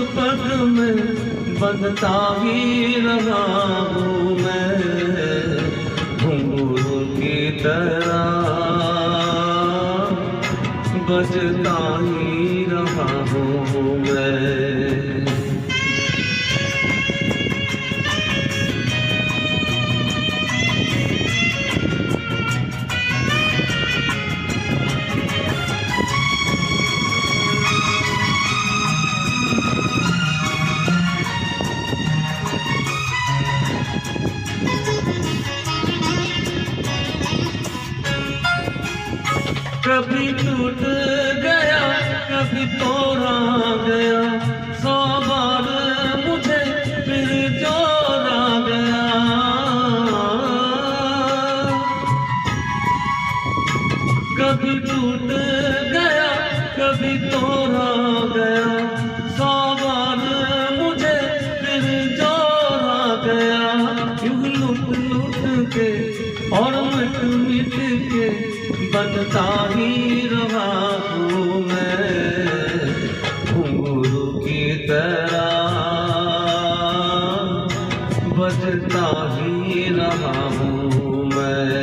पग में बंधता ही रहा हूँ मैं, घुंघरू की तरह बजता ही रहा हूँ मैं। कभी टूट गया कभी तोड़ा गया, 100 बार मुझे फिर जोड़ा गया। कभी टूट गया कभी तोड़ा गया, 100 बार मुझे फिर जोड़ा गया। यूं लुट लुट के और मिट मिट के बनता ही रहा हूँ मैं, घुंघरू की तरह बजता ही रहा हूँ मैं।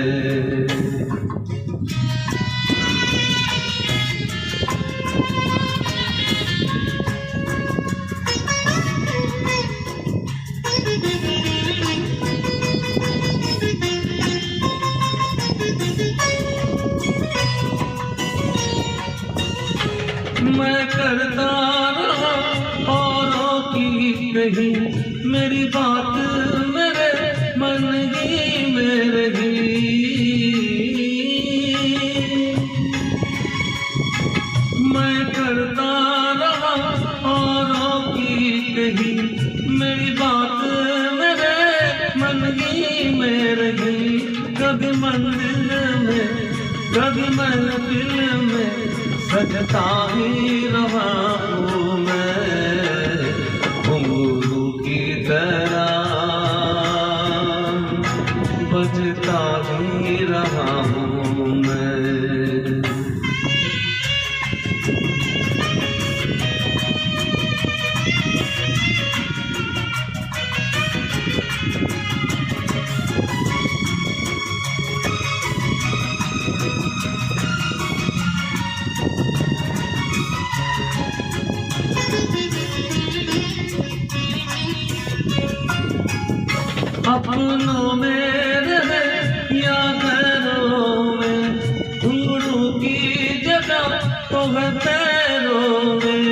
मैं करता रहा औरों की कहीं, मेरी बात मेरे मन ही में रही। मैं करता रहा औरों की कहीं, मेरी बात मेरे मन ही में रही। कभी मंदिर में कभी महफिल में सजता ही रहा हूँ मैं, घुंघरू की तरह बजता ही रहा हूँ मैं। अपनों में रहे या घरों में, घुंघरू की जगह तो है पैरों में।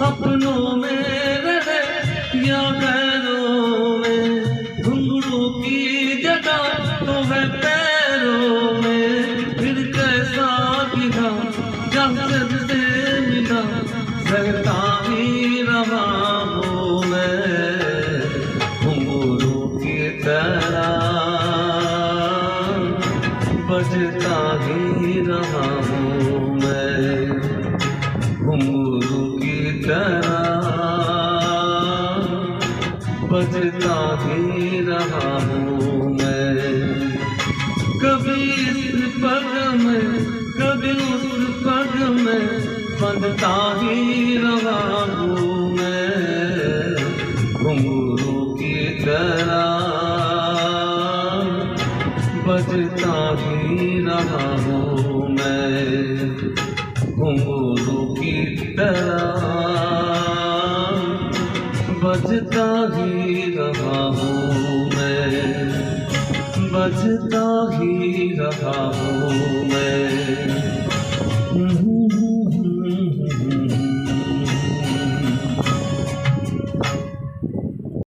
अपनों में रहे या घरों में, घुंघरू की जगह तो है पैरों में। फिर कैसा गिरा जहाँ से मिला, सहता ही रहा हूँ मैं, घुंघरू की तरह बजता ही रहा हूँ मैं, घुंघरू की तरह बजता ही रहा हूँ मैं। कभी इस पग में कभी उस पग में बंधता ही रहा हूँ मैं, घुंघरू की तरह बजता ही रहा हूँ मैं, घुंघरू की तरह बजता ही रहा हूँ मैं, बजता ही रहा हूँ।